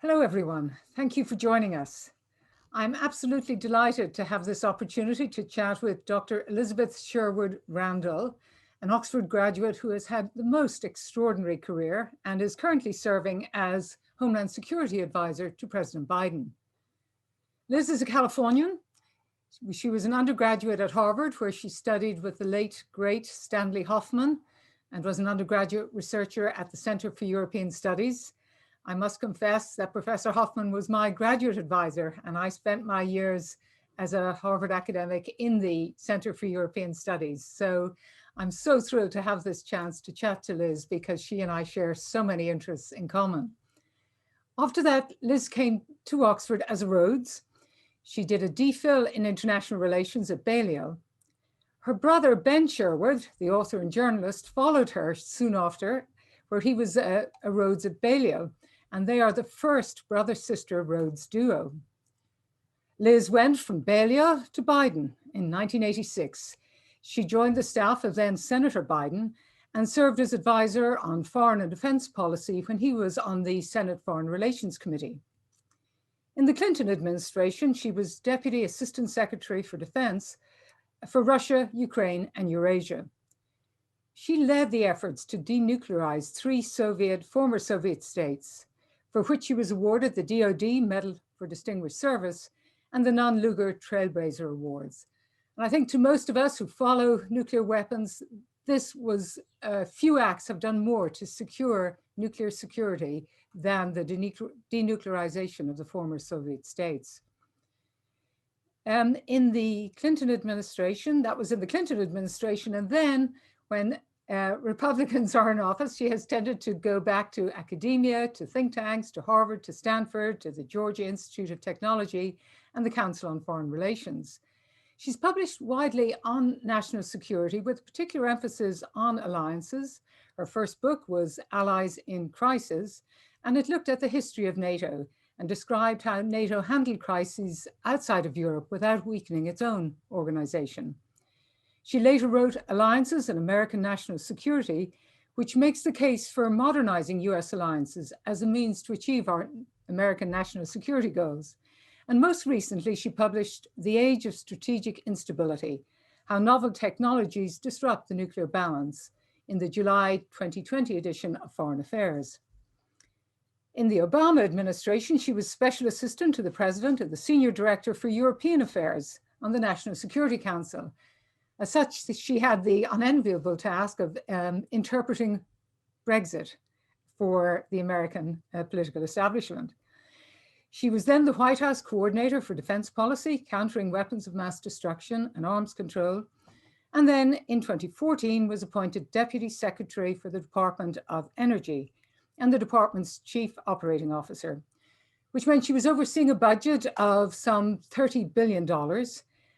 Hello, everyone. Thank you for joining us. I'm absolutely delighted to have this opportunity to chat with Dr. Elizabeth Sherwood-Randall, an Oxford graduate who has had the most extraordinary career and is currently serving as Homeland Security Advisor to President Biden. Liz is a Californian. She was an undergraduate at Harvard, where she studied with the late, great Stanley Hoffman and was an undergraduate researcher at the Center for European Studies. I must confess that Professor Hoffman was my graduate advisor, and I spent my years as a Harvard academic in the Center for European Studies. So I'm so thrilled to have this chance to chat to Liz because she and I share so many interests in common. After that, Liz came to Oxford as a Rhodes. She did a DPhil in international relations at Balliol. Her brother, Ben Sherwood, the author and journalist, followed her soon after, where he was a Rhodes at Balliol. And they are the first brother-sister Rhodes duo. Liz went from Balliol to Biden in 1986. She joined the staff of then Senator Biden and served as advisor on foreign and defense policy when he was on the Senate Foreign Relations Committee. In the Clinton administration, she was Deputy Assistant Secretary for Defense for Russia, Ukraine, and Eurasia. She led the efforts to denuclearize three former Soviet states, for which she was awarded the DoD Medal for Distinguished Service and the Non-Lugar Trailblazer Awards. And I think to most of us who follow nuclear weapons, few acts have done more to secure nuclear security than the denuclearization of the former Soviet states. In the Clinton administration, that was in the Clinton administration, and then when Republicans are in office, she has tended to go back to academia, to think tanks, to Harvard, to Stanford, to the Georgia Institute of Technology, and the Council on Foreign Relations. She's published widely on national security with particular emphasis on alliances. Her first book was Allies in Crisis, and it looked at the history of NATO and described how NATO handled crises outside of Europe without weakening its own organization. She later wrote Alliances and American National Security, which makes the case for modernizing US alliances as a means to achieve our American national security goals. And most recently, she published The Age of Strategic Instability, How Novel Technologies Disrupt the Nuclear Balance, in the July 2020 edition of Foreign Affairs. In the Obama administration, she was Special Assistant to the President and the Senior Director for European Affairs on the National Security Council. As such, she had the unenviable task of interpreting Brexit for the American political establishment. She was then the White House coordinator for defense policy, countering weapons of mass destruction and arms control. And then in 2014 was appointed Deputy Secretary for the Department of Energy and the department's Chief Operating Officer, which meant she was overseeing a budget of some $30 billion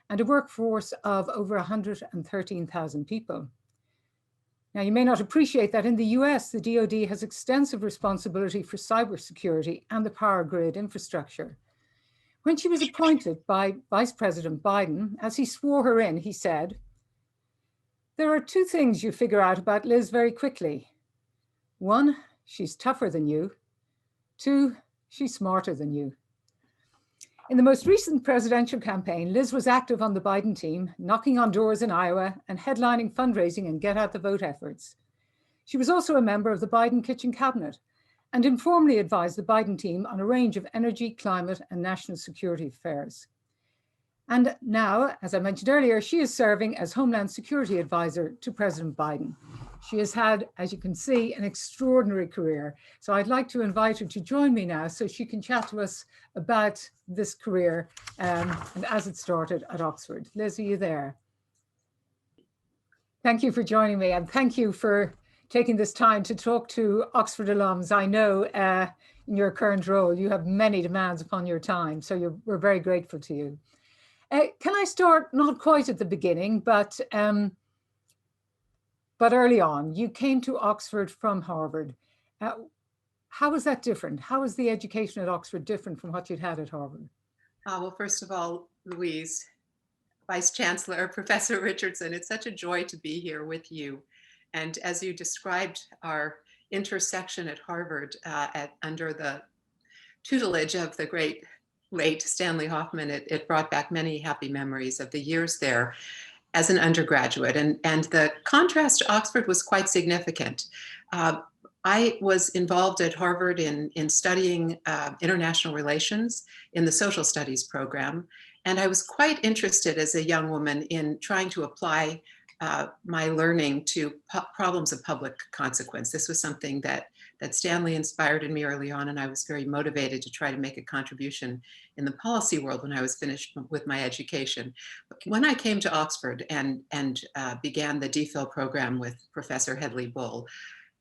and a workforce of over 113,000 people. Now, you may not appreciate that in the US, the DoD has extensive responsibility for cybersecurity and the power grid infrastructure. When she was appointed by Vice President Biden, as he swore her in, he said, "There are two things you figure out about Liz very quickly. One, she's tougher than you. Two, she's smarter than you." In the most recent presidential campaign, Liz was active on the Biden team, knocking on doors in Iowa and headlining fundraising and get out the vote efforts. She was also a member of the Biden Kitchen Cabinet and informally advised the Biden team on a range of energy, climate, and national security affairs. And now, as I mentioned earlier, she is serving as Homeland Security Advisor to President Biden. She has had, as you can see, an extraordinary career. So I'd like to invite her to join me now so she can chat to us about this career and as it started at Oxford. Liz, are you there? Thank you for joining me, and thank you for taking this time to talk to Oxford alums. I know in your current role, you have many demands upon your time, so we're very grateful to you. Can I start not quite at the beginning, but early on? You came to Oxford from Harvard. How was that different? How was the education at Oxford different from what you'd had at Harvard? Well, first of all, Louise, Vice-Chancellor, Professor Richardson, it's such a joy to be here with you. And as you described our intersection at Harvard under the tutelage of the great late Stanley Hoffman, it brought back many happy memories of the years there as an undergraduate. And the contrast to Oxford was quite significant. I was involved at Harvard in studying international relations in the social studies program. And I was quite interested as a young woman in trying to apply my learning to problems of public consequence. This was something that Stanley inspired in me early on, and I was very motivated to try to make a contribution in the policy world when I was finished with my education. When I came to Oxford and began the DPhil program with Professor Hedley Bull,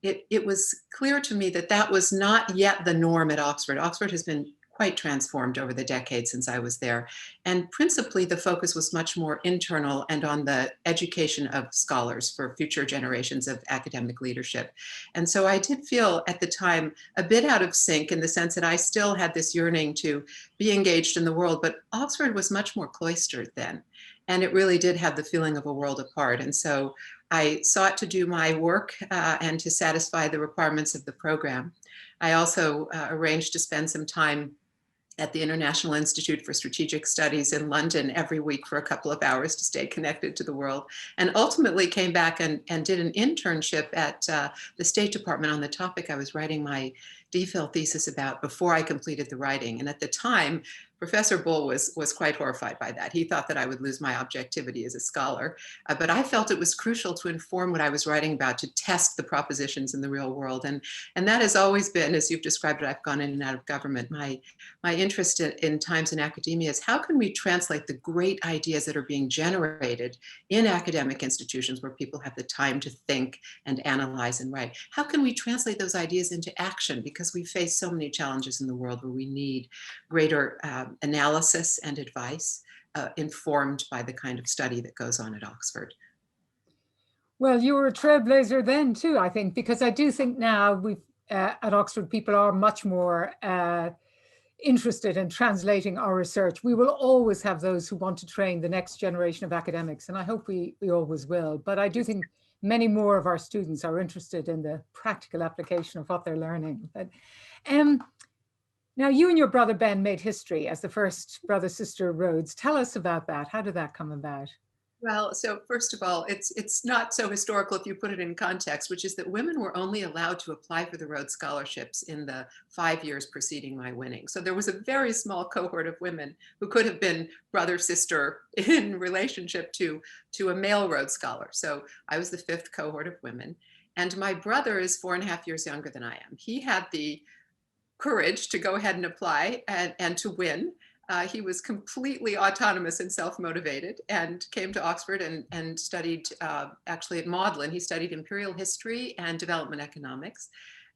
it was clear to me that that was not yet the norm at Oxford. Oxford has been quite transformed over the decades since I was there. And principally, the focus was much more internal and on the education of scholars for future generations of academic leadership. And so I did feel at the time a bit out of sync in the sense that I still had this yearning to be engaged in the world, but Oxford was much more cloistered then. And it really did have the feeling of a world apart. And so I sought to do my work and to satisfy the requirements of the program. I also arranged to spend some time at the International Institute for Strategic Studies in London every week for a couple of hours to stay connected to the world, and ultimately came back and did an internship at the State Department on the topic I was writing my DPhil thesis about before I completed the writing. And at the time, Professor Bull was quite horrified by that. He thought that I would lose my objectivity as a scholar, but I felt it was crucial to inform what I was writing about, to test the propositions in the real world. And that has always been, as you've described it, I've gone in and out of government. My interest in times in academia is how can we translate the great ideas that are being generated in academic institutions where people have the time to think and analyze and write? How can we translate those ideas into action? Because we face so many challenges in the world where we need greater analysis and advice informed by the kind of study that goes on at Oxford. Well, you were a trailblazer then too, I think, because I do think now at Oxford, people are much more interested in translating our research. We will always have those who want to train the next generation of academics, and I hope we always will. But I do think many more of our students are interested in the practical application of what they're learning. But now you and your brother Ben made history as the first brother-sister Rhodes. Tell us about that. How did that come about? Well, so first of all, it's not so historical if you put it in context, which is that women were only allowed to apply for the Rhodes Scholarships in the 5 years preceding my winning. So there was a very small cohort of women who could have been brother, sister in relationship to a male Rhodes Scholar. So I was the 5th cohort of women. And my brother is 4.5 years younger than I am. He had the courage to go ahead and apply and to win. He was completely autonomous and self-motivated and came to Oxford and studied actually at Magdalen. He studied imperial history and development economics.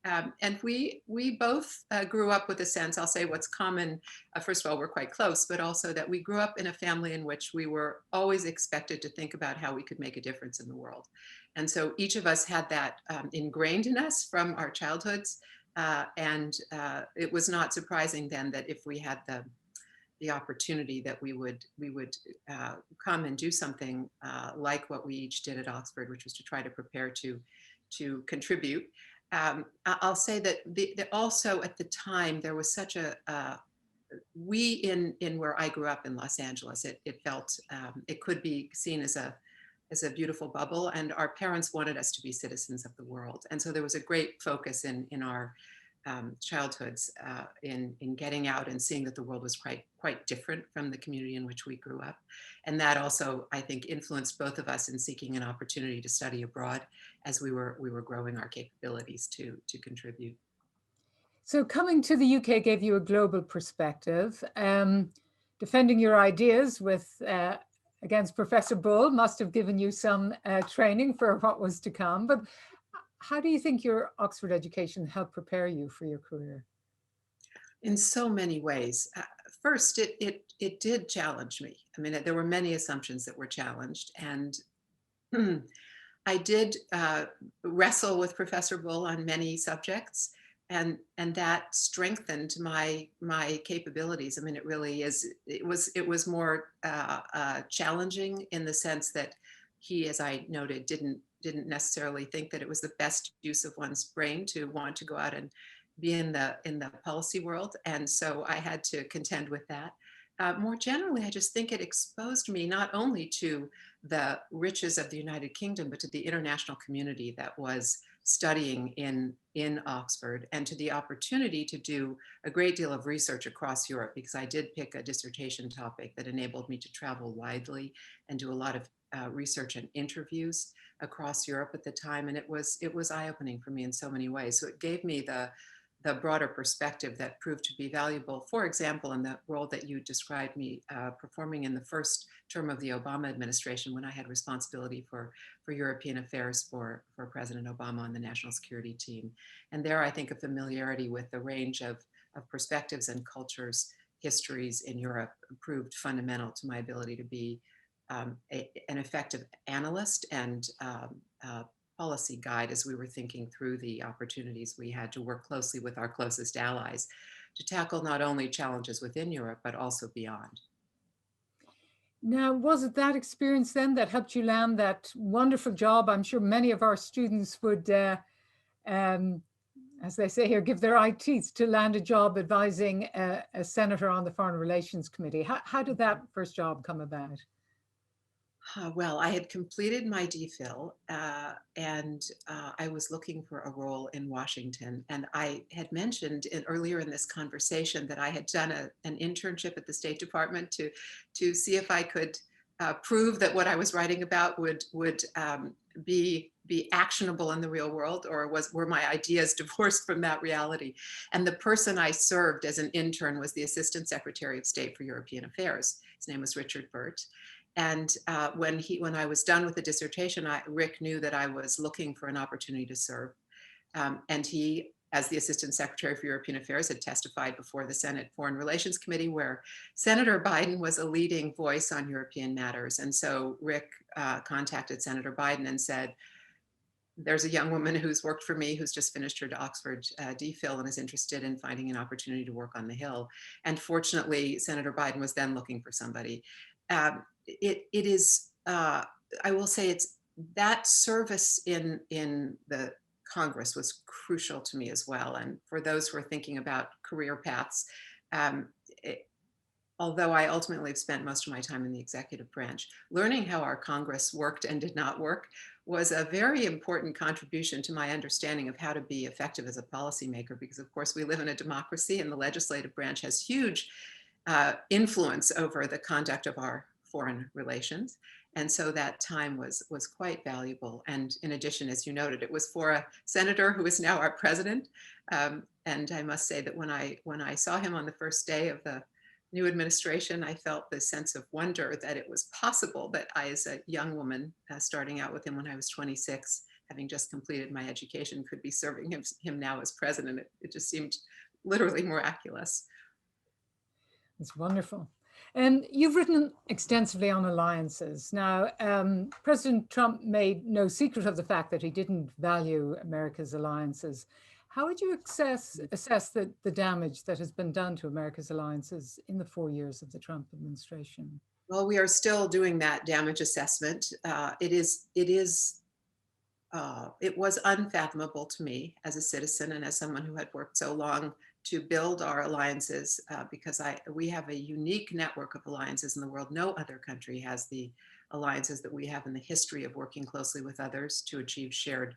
And we both grew up with a sense, I'll say what's common, first of all, we're quite close, but also that we grew up in a family in which we were always expected to think about how we could make a difference in the world. And so each of us had that ingrained in us from our childhoods. And it was not surprising then that if we had the opportunity that we would come and do something like what we each did at Oxford, which was to try to prepare to contribute. I'll say that also at the time there was such a we in where I grew up in Los Angeles, it felt it could be seen as a beautiful bubble, and our parents wanted us to be citizens of the world, and so there was a great focus in our childhoods in getting out and seeing that the world was quite different from the community in which we grew up. And that also, I think, influenced both of us in seeking an opportunity to study abroad as we were growing our capabilities to contribute. So coming to the UK gave you a global perspective. Defending your ideas against Professor Bull must have given you some training for what was to come. But how do you think your Oxford education helped prepare you for your career? In so many ways. First, it did challenge me. I mean, there were many assumptions that were challenged, and I did wrestle with Professor Bull on many subjects, and that strengthened my capabilities. I mean, it really is. It was more challenging in the sense that he, as I noted, didn't necessarily think that it was the best use of one's brain to want to go out and be in the policy world, and so I had to contend with that. More generally, I just think it exposed me not only to the riches of the United Kingdom, but to the international community that was studying in Oxford, and to the opportunity to do a great deal of research across Europe, because I did pick a dissertation topic that enabled me to travel widely and do a lot of research and interviews across Europe at the time, and it was eye-opening for me in so many ways. So it gave me the broader perspective that proved to be valuable. For example, in the role that you described me performing in the first term of the Obama administration, when I had responsibility for European affairs for President Obama on the national security team. And there, I think a familiarity with the range of perspectives and cultures, histories in Europe proved fundamental to my ability to be an effective analyst and policy guide as we were thinking through the opportunities we had to work closely with our closest allies to tackle not only challenges within Europe, but also beyond. Now, was it that experience then that helped you land that wonderful job? I'm sure many of our students would, as they say here, give their eye teeth to land a job advising a senator on the Foreign Relations Committee. How did that first job come about? Well, I had completed my DPhil and I was looking for a role in Washington. And I had mentioned earlier in this conversation that I had done an internship at the State Department to see if I could prove that what I was writing about would be actionable in the real world, or were my ideas divorced from that reality. And the person I served as an intern was the Assistant Secretary of State for European Affairs. His name was Richard Burt. And when I was done with the dissertation, Rick knew that I was looking for an opportunity to serve. And he, as the Assistant Secretary for European Affairs, had testified before the Senate Foreign Relations Committee, where Senator Biden was a leading voice on European matters. And so Rick contacted Senator Biden and said, there's a young woman who's worked for me, who's just finished her Oxford DPhil and is interested in finding an opportunity to work on the Hill. And fortunately, Senator Biden was then looking for somebody. It is, I will say, it's that service in the Congress was crucial to me as well. And for those who are thinking about career paths, although I ultimately have spent most of my time in the executive branch, learning how our Congress worked and did not work was a very important contribution to my understanding of how to be effective as a policymaker, because of course we live in a democracy and the legislative branch has huge influence over the conduct of our foreign relations. And so that time was quite valuable. And in addition, as you noted, it was for a senator who is now our president. And I must say that when I saw him on the first day of the new administration, I felt this sense of wonder that it was possible that I, as a young woman, starting out with him when I was 26, having just completed my education, could be serving him now as president. It just seemed literally miraculous. It's wonderful. And you've written extensively on alliances. Now, President Trump made no secret of the fact that he didn't value America's alliances. How would you assess the damage that has been done to America's alliances in the 4 years of the Trump administration? Well, we are still doing that damage assessment. It was unfathomable to me as a citizen and as someone who had worked so long to build our alliances, because we have a unique network of alliances in the world. No other country has the alliances that we have in the history of working closely with others to achieve shared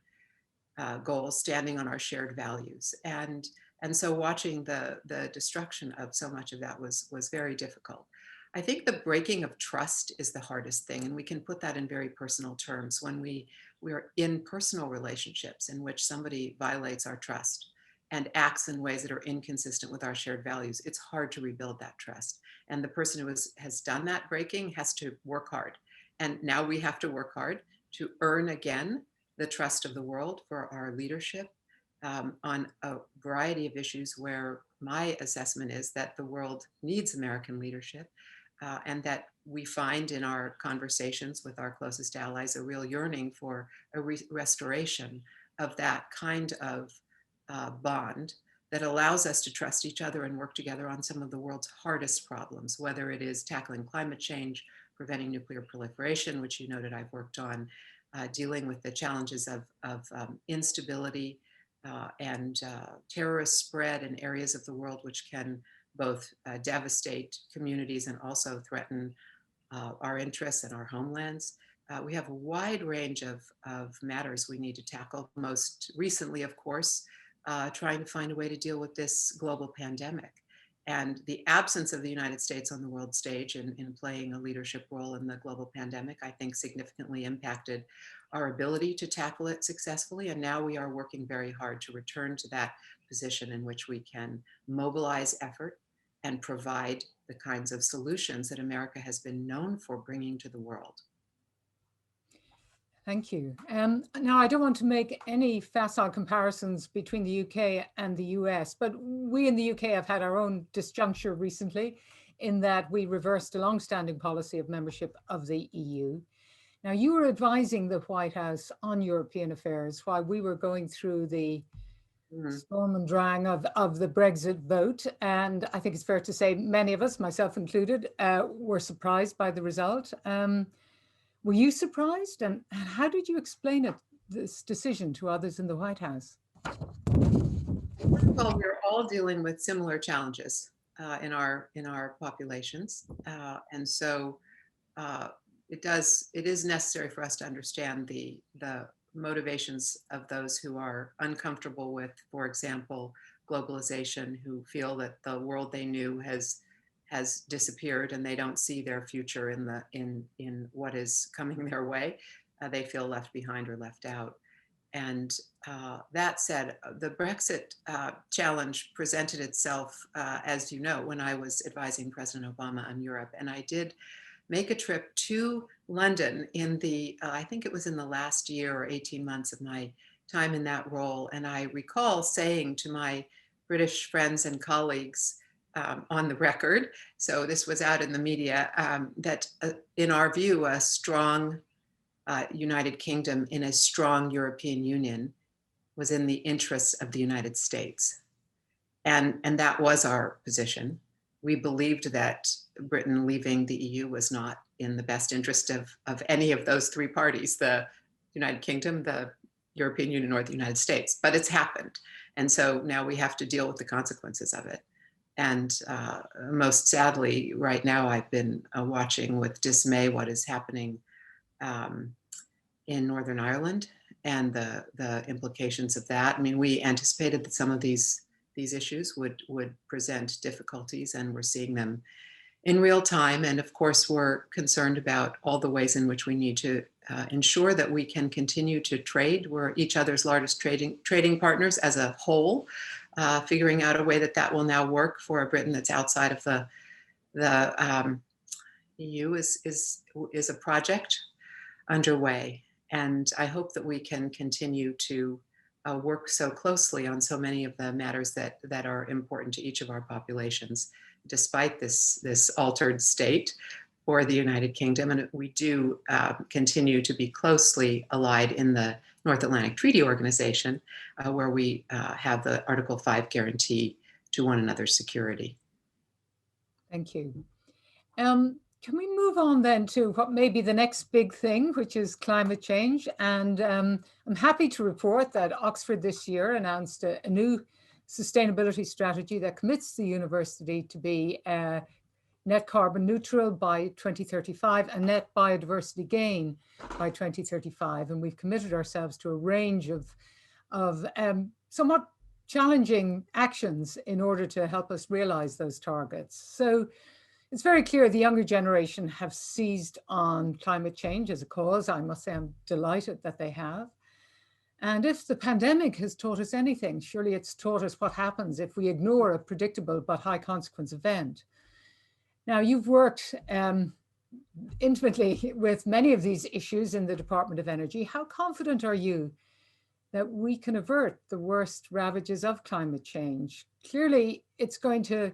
goals, standing on our shared values. And so watching the destruction of so much of that was very difficult. I think the breaking of trust is the hardest thing, and we can put that in very personal terms. When we're in personal relationships in which somebody violates our trust and acts in ways that are inconsistent with our shared values, it's hard to rebuild that trust. And the person who has done that breaking has to work hard. And now we have to work hard to earn again the trust of the world for our leadership on a variety of issues where my assessment is that the world needs American leadership, and that we find in our conversations with our closest allies a real yearning for a restoration of that kind of bond that allows us to trust each other and work together on some of the world's hardest problems, whether it is tackling climate change, preventing nuclear proliferation, which you noted I've worked on, dealing with the challenges of instability terrorist spread in areas of the world which can both devastate communities and also threaten our interests and our homelands. We have a wide range of matters we need to tackle. Most recently, of course, trying to find a way to deal with this global pandemic. And the absence of the United States on the world stage in playing a leadership role in the global pandemic, I think significantly impacted our ability to tackle it successfully. And now we are working very hard to return to that position in which we can mobilize effort and provide the kinds of solutions that America has been known for bringing to the world. Thank you. Now, I don't want to make any facile comparisons between the UK and the US, but we in the UK have had our own disjuncture recently in that we reversed a long-standing policy of membership of the EU. Now, you were advising the White House on European affairs while we were going through the storm and drang of the Brexit vote. And I think it's fair to say many of us, myself included, were surprised by the result. Were you surprised? And how did you explain it, this decision, to others in the White House? Well, we're all dealing with similar challenges in our populations. And so it is necessary for us to understand the motivations of those who are uncomfortable with, for example, globalization, who feel that the world they knew has disappeared and they don't see their future in what is coming their way. They feel left behind or left out. And that said, the Brexit challenge presented itself, as you know, when I was advising President Obama on Europe. And I did make a trip to London in I think it was in the last year or 18 months of my time in that role. And I recall saying to my British friends and colleagues, on the record, so this was out in the media, that in our view, a strong United Kingdom in a strong European Union was in the interests of the United States. And that was our position. We believed that Britain leaving the EU was not in the best interest of any of those three parties, the United Kingdom, the European Union, or the United States. But it's happened. And so now we have to deal with the consequences of it. And most sadly, right now, I've been watching with dismay what is happening in Northern Ireland and the implications of that. I mean, we anticipated that some of these issues would present difficulties, and we're seeing them in real time. And of course, we're concerned about all the ways in which we need to ensure that we can continue to trade. We're each other's largest trading partners as a whole. Figuring out a way that will now work for a Britain that's outside of the EU is a project underway. And I hope that we can continue to work so closely on so many of the matters that are important to each of our populations, despite this altered state for the United Kingdom. And we do continue to be closely allied in the North Atlantic Treaty Organization, where we have the Article 5 guarantee to one another's security. Thank you. Can we move on then to what may be the next big thing, which is climate change? And I'm happy to report that Oxford this year announced a new sustainability strategy that commits the university to be net carbon neutral by 2035 and net biodiversity gain by 2035. And we've committed ourselves to a range of somewhat challenging actions in order to help us realize those targets. So it's very clear the younger generation have seized on climate change as a cause. I must say I'm delighted that they have. And if the pandemic has taught us anything, surely it's taught us what happens if we ignore a predictable but high consequence event. Now, you've worked intimately with many of these issues in the Department of Energy. How confident are you that we can avert the worst ravages of climate change? Clearly, it's going to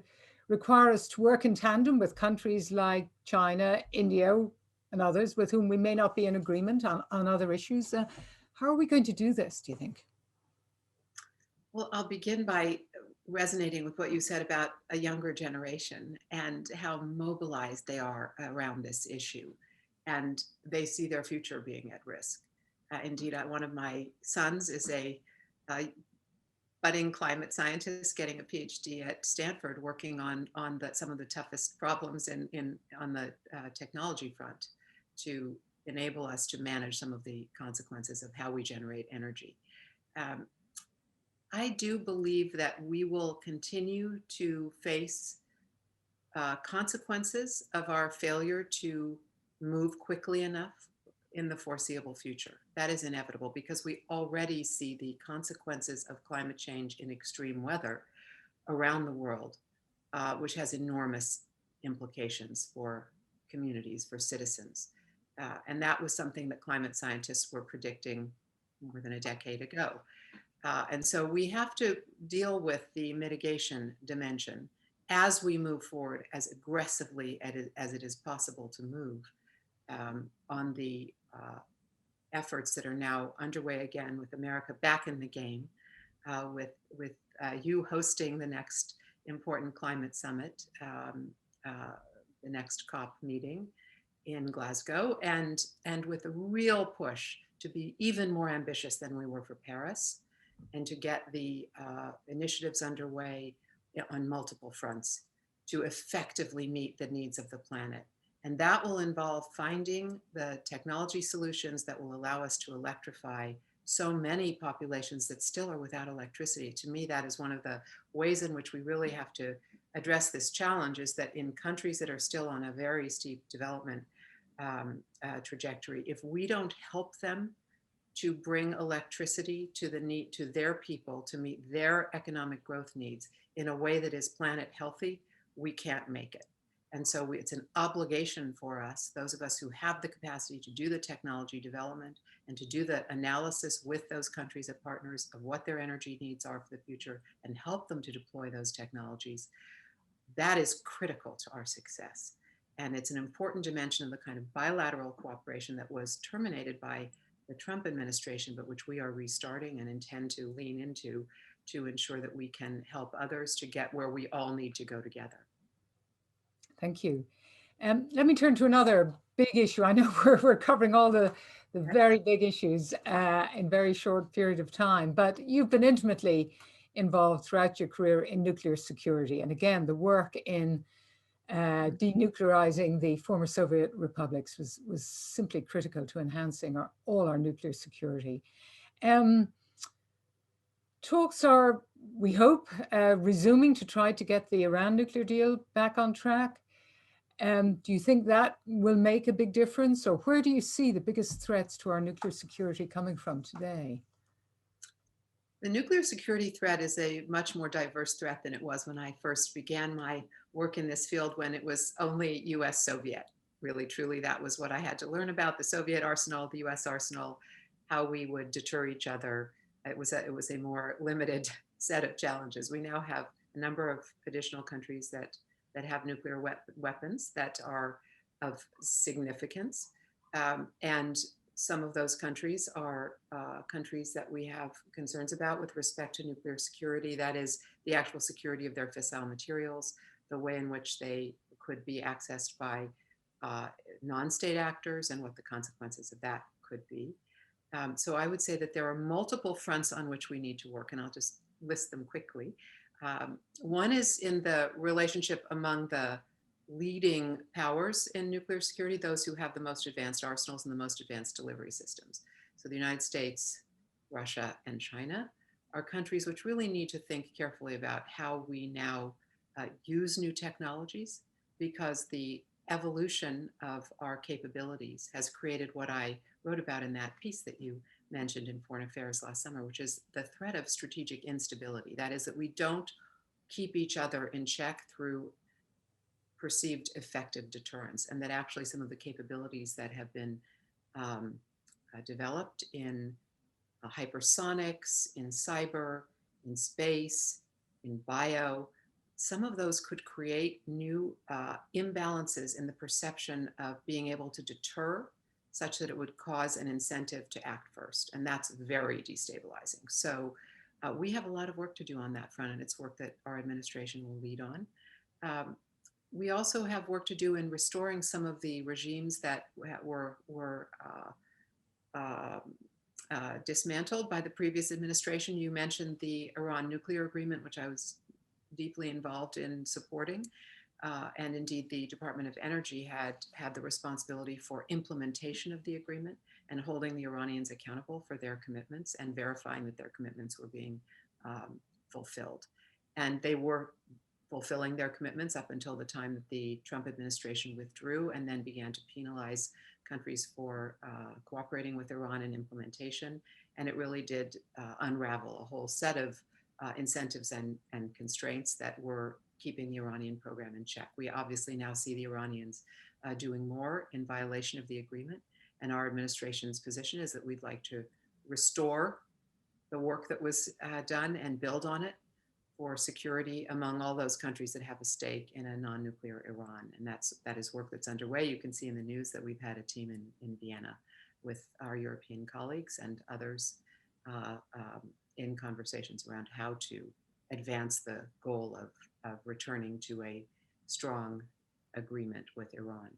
require us to work in tandem with countries like China, India, and others with whom we may not be in agreement on other issues. How are we going to do this, do you think? Well, I'll begin by resonating with what you said about a younger generation and how mobilized they are around this issue. And they see their future being at risk. Indeed, one of my sons is a budding climate scientist getting a PhD at Stanford, working on some of the toughest problems on the technology front to enable us to manage some of the consequences of how we generate energy. Um, I do believe that we will continue to face consequences of our failure to move quickly enough in the foreseeable future. That is inevitable because we already see the consequences of climate change in extreme weather around the world, which has enormous implications for communities, for citizens. And that was something that climate scientists were predicting more than a decade ago. And so we have to deal with the mitigation dimension as we move forward as aggressively as it is possible to move on the efforts that are now underway again with America back in the game, with you hosting the next important climate summit, the next COP meeting in Glasgow, and with a real push to be even more ambitious than we were for Paris, and to get the initiatives underway on multiple fronts to effectively meet the needs of the planet. And that will involve finding the technology solutions that will allow us to electrify so many populations that still are without electricity. To me, that is one of the ways in which we really have to address this challenge, is that in countries that are still on a very steep development trajectory, if we don't help them to bring electricity to their people to meet their economic growth needs in a way that is planet healthy, we can't make it. And so it's an obligation for us, those of us who have the capacity to do the technology development and to do the analysis with those countries as partners of what their energy needs are for the future and help them to deploy those technologies. That is critical to our success. And it's an important dimension of the kind of bilateral cooperation that was terminated by the Trump administration, but which we are restarting and intend to lean into to ensure that we can help others to get where we all need to go together. Thank you. Let me turn to another big issue. I know we're covering all the very big issues in very short period of time, but you've been intimately involved throughout your career in nuclear security. And again, the work in denuclearizing the former Soviet republics was simply critical to enhancing all our nuclear security. Talks are, we hope, resuming to try to get the Iran nuclear deal back on track. Do you think that will make a big difference, or where do you see the biggest threats to our nuclear security coming from today? The nuclear security threat is a much more diverse threat than it was when I first began my work in this field, when it was only US Soviet. Really, truly, that was what I had to learn about: the Soviet arsenal, the US arsenal, how we would deter each other. It was a more limited set of challenges. We now have a number of additional countries that have nuclear weapons that are of significance. And some of those countries are countries that we have concerns about with respect to nuclear security. That is the actual security of their fissile materials, the way in which they could be accessed by non-state actors, and what the consequences of that could be. So I would say that there are multiple fronts on which we need to work, and I'll just list them quickly. One is in the relationship among the leading powers in nuclear security, those who have the most advanced arsenals and the most advanced delivery systems. So the United States, Russia, and China are countries which really need to think carefully about how we now use new technologies, because the evolution of our capabilities has created what I wrote about in that piece that you mentioned in Foreign Affairs last summer, which is the threat of strategic instability. That is, that we don't keep each other in check through perceived effective deterrence, and that actually some of the capabilities that have been developed in hypersonics, in cyber, in space, in bio, some of those could create new imbalances in the perception of being able to deter, such that it would cause an incentive to act first. And that's very destabilizing. So we have a lot of work to do on that front, and it's work that our administration will lead on. We also have work to do in restoring some of the regimes that were dismantled by the previous administration. You mentioned the Iran nuclear agreement, which I was deeply involved in supporting. And indeed, the Department of Energy had the responsibility for implementation of the agreement and holding the Iranians accountable for their commitments and verifying that their commitments were being fulfilled. And they were fulfilling their commitments up until the time that the Trump administration withdrew and then began to penalize countries for cooperating with Iran in implementation. And it really did unravel a whole set of incentives and constraints that were keeping the Iranian program in check. We obviously now see the Iranians doing more in violation of the agreement. And our administration's position is that we'd like to restore the work that was done and build on it for security among all those countries that have a stake in a non-nuclear Iran. And that is work that's underway. You can see in the news that we've had a team in Vienna with our European colleagues and others in conversations around how to advance the goal of returning to a strong agreement with Iran.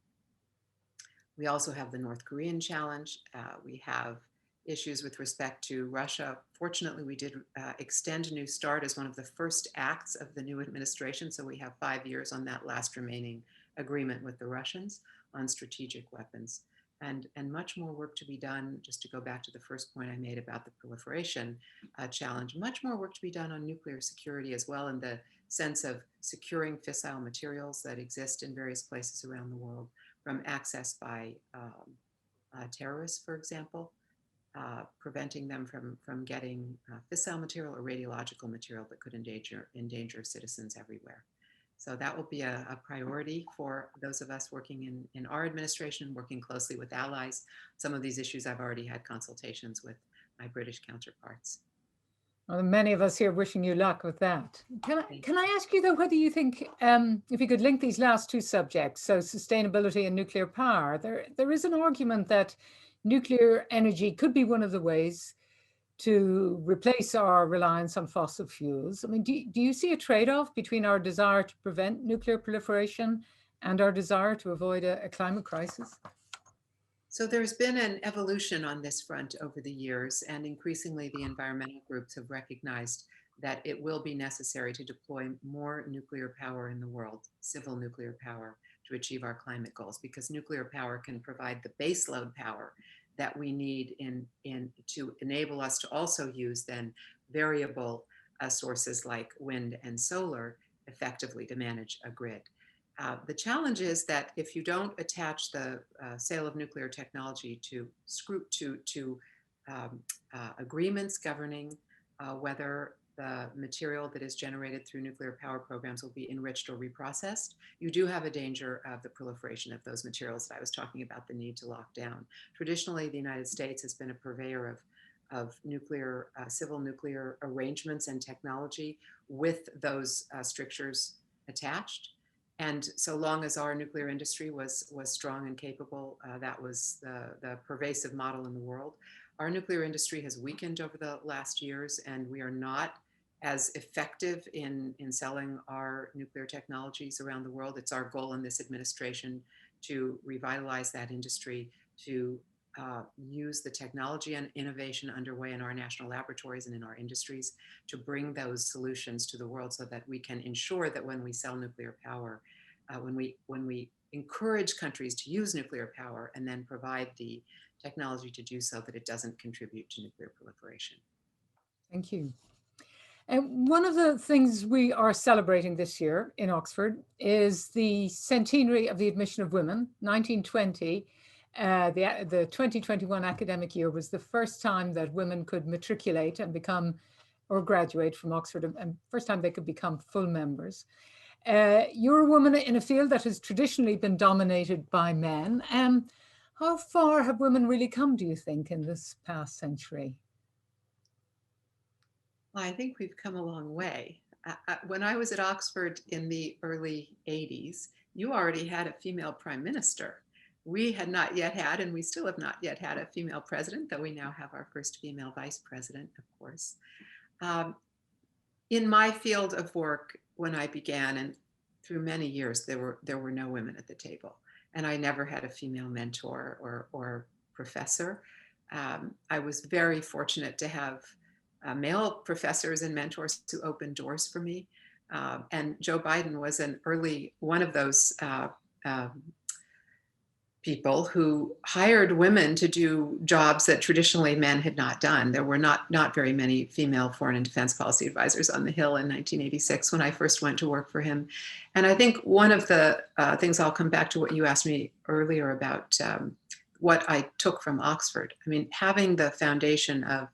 We also have the North Korean challenge. We have issues with respect to Russia. Fortunately, we did extend New START as one of the first acts of the new administration. So we have 5 years on that last remaining agreement with the Russians on strategic weapons. And much more work to be done, just to go back to the first point I made about the proliferation challenge, much more work to be done on nuclear security as well, in the sense of securing fissile materials that exist in various places around the world from access by terrorists, for example, preventing them from getting fissile material or radiological material that could endanger citizens everywhere. So that will be a priority for those of us working in our administration, working closely with allies. Some of these issues I've already had consultations with my British counterparts. Well, many of us here wishing you luck with that. Can I ask you though, whether you think, if you could link these last two subjects, so sustainability and nuclear power, there is an argument that nuclear energy could be one of the ways to replace our reliance on fossil fuels. I mean, do you see a trade-off between our desire to prevent nuclear proliferation and our desire to avoid a climate crisis? So there's been an evolution on this front over the years, and increasingly the environmental groups have recognized that it will be necessary to deploy more nuclear power in the world, civil nuclear power, to achieve our climate goals, because nuclear power can provide the baseload power that we need to enable us to also use then variable sources like wind and solar effectively to manage a grid. The challenge is that if you don't attach the sale of nuclear technology to agreements governing whether the material that is generated through nuclear power programs will be enriched or reprocessed, you do have a danger of the proliferation of those materials that I was talking about, the need to lock down. Traditionally, the United States has been a purveyor of nuclear, civil nuclear arrangements and technology with those strictures attached. And so long as our nuclear industry was strong and capable, that was the pervasive model in the world. Our nuclear industry has weakened over the last years, and we are not as effective in selling our nuclear technologies around the world. It's our goal in this administration to revitalize that industry, to use the technology and innovation underway in our national laboratories and in our industries to bring those solutions to the world, so that we can ensure that when we sell nuclear power, when we encourage countries to use nuclear power and then provide the technology to do so, that it doesn't contribute to nuclear proliferation. Thank you. And one of the things we are celebrating this year in Oxford is the centenary of the admission of women, 1920. The 2021 academic year was the first time that women could matriculate and become, or graduate from Oxford, and first time they could become full members. You're a woman in a field that has traditionally been dominated by men. How far have women really come, do you think, in this past century? Well, I think we've come a long way. When I was at Oxford in the early 80s, you already had a female prime minister. We had not yet had, and we still have not yet had, a female president, though we now have our first female vice president, of course. In my field of work, when I began, and through many years, there were no women at the table. And I never had a female mentor or professor. I was very fortunate to have male professors and mentors who opened doors for me. And Joe Biden was an early one of those people who hired women to do jobs that traditionally men had not done. There were not very many female foreign and defense policy advisors on the Hill in 1986 when I first went to work for him. And I think one of the things, I'll come back to what you asked me earlier about what I took from Oxford. I mean, having the foundation of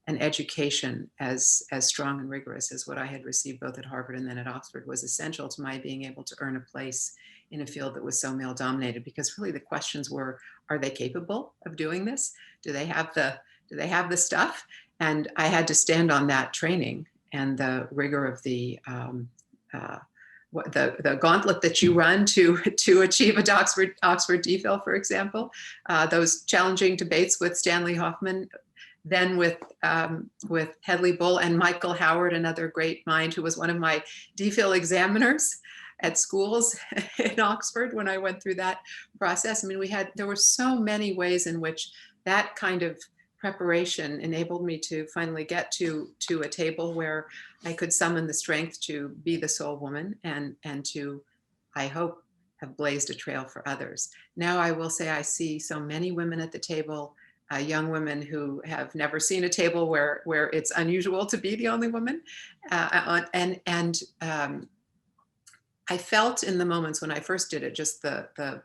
an education as strong and rigorous as what I had received both at Harvard and then at Oxford was essential to my being able to earn a place in a field that was so male dominated, because really the questions were, are they capable of doing this? Do they have the stuff? And I had to stand on that training and the rigor of the gauntlet that you run to achieve a Oxford DPhil, for example. Those challenging debates with Stanley Hoffman, then with Hedley Bull and Michael Howard, another great mind who was one of my DPhil examiners at schools in Oxford when I went through that process. I mean, there were so many ways in which that kind of preparation enabled me to finally get to a table where I could summon the strength to be the sole woman and to, I hope, have blazed a trail for others. Now I will say I see so many women at the table, young women who have never seen a table where it's unusual to be the only woman. I felt in the moments when I first did it, just the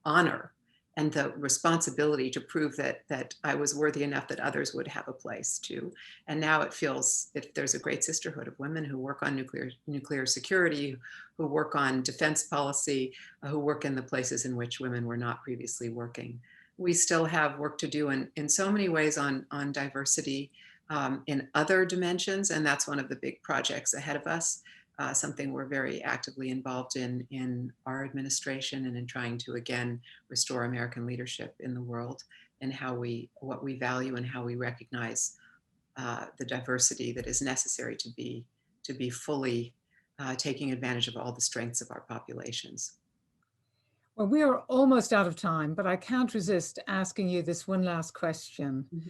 honor and the responsibility to prove that I was worthy enough that others would have a place too. And now it feels there's a great sisterhood of women who work on nuclear security, who work on defense policy, who work in the places in which women were not previously working. We still have work to do in so many ways on diversity in other dimensions, and that's one of the big projects ahead of us. Something we're very actively involved in our administration and in trying to again restore American leadership in the world, and what we value and how we recognize the diversity that is necessary to be fully taking advantage of all the strengths of our populations. Well, we are almost out of time, but I can't resist asking you this one last question. Mm-hmm.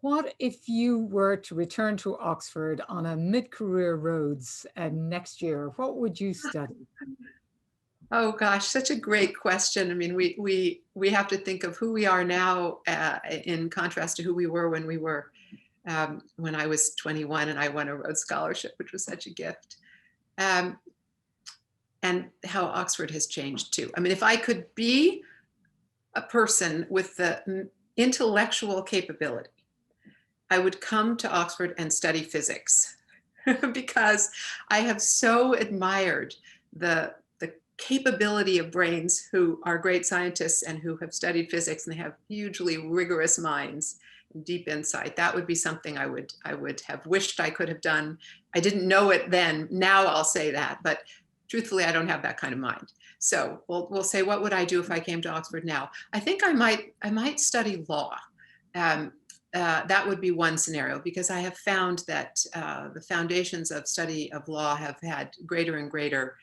What if you were to return to Oxford on a mid-career Rhodes next year? What would you study? Oh gosh, such a great question. I mean, we have to think of who we are now in contrast to who we were when I was 21 and I won a Rhodes Scholarship, which was such a gift. And how Oxford has changed too. I mean, if I could be a person with the intellectual capability, I would come to Oxford and study physics because I have so admired the capability of brains who are great scientists and who have studied physics, and they have hugely rigorous minds, deep insight. That would be something I would have wished I could have done. I didn't know it then. Now I'll say that, but truthfully, I don't have that kind of mind. So we'll say, what would I do if I came to Oxford now? I think I might study law. That would be one scenario, because I have found that the foundations of study of law have had greater and greater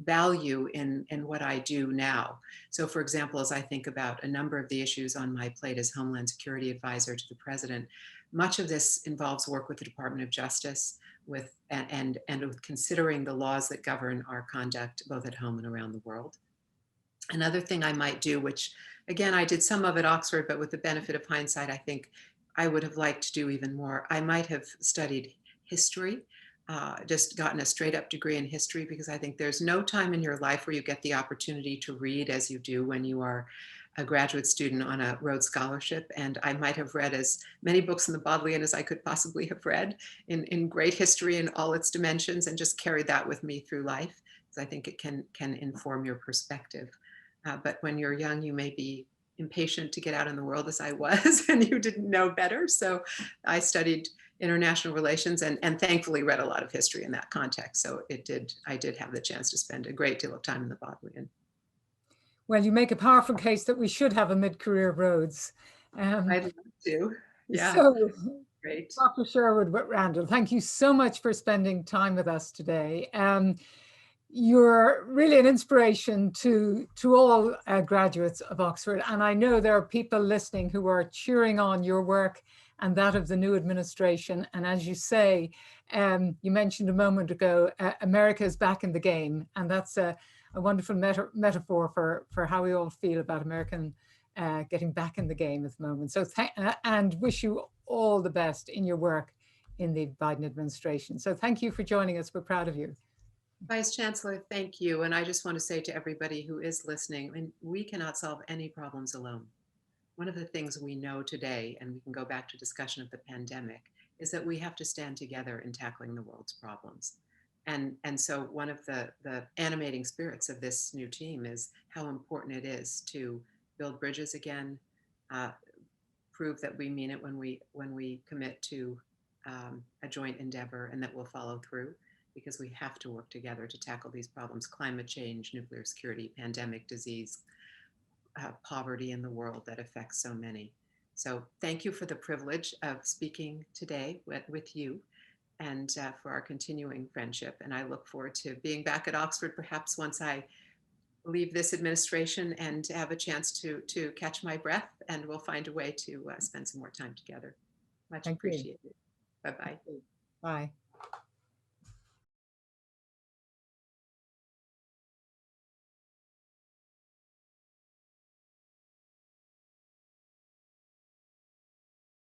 value in what I do now. So for example, as I think about a number of the issues on my plate as Homeland Security Advisor to the President, much of this involves work with the Department of Justice, and with considering the laws that govern our conduct both at home and around the world. Another thing I might do, which again, I did some of at Oxford, but with the benefit of hindsight, I think I would have liked to do even more. I might have studied history, just gotten a straight up degree in history, because I think there's no time in your life where you get the opportunity to read as you do when you are a graduate student on a Rhodes Scholarship. And I might have read as many books in the Bodleian as I could possibly have read in great history in all its dimensions, and just carried that with me through life, because I think it can inform your perspective. But when you're young, you may be impatient to get out in the world, as I was, and you didn't know better. So I studied international relations and thankfully read a lot of history in that context. So I did have the chance to spend a great deal of time in the Bodleian. Well, you make a powerful case that we should have a mid-career Rhodes. I'd love to. Yeah. So, great. Dr. Sherwood-Randall, thank you so much for spending time with us today. You're really an inspiration to all graduates of Oxford. And I know there are people listening who are cheering on your work and that of the new administration. And as you say, you mentioned a moment ago, America is back in the game. And that's a wonderful metaphor for how we all feel about American getting back in the game at the moment. So and wish you all the best in your work in the Biden administration. So thank you for joining us. We're proud of you. Vice-Chancellor, thank you. And I just want to say to everybody who is listening, I mean, we cannot solve any problems alone. One of the things we know today, and we can go back to discussion of the pandemic, is that we have to stand together in tackling the world's problems. And so one of the animating spirits of this new team is how important it is to build bridges again, prove that we mean it when we commit to a joint endeavor, and that we'll follow through, because we have to work together to tackle these problems: climate change, nuclear security, pandemic, disease, poverty in the world that affects so many. So thank you for the privilege of speaking today with you, and for our continuing friendship. And I look forward to being back at Oxford, perhaps once I leave this administration and have a chance to catch my breath, and we'll find a way to spend some more time together. Much appreciated. Bye-bye. Bye.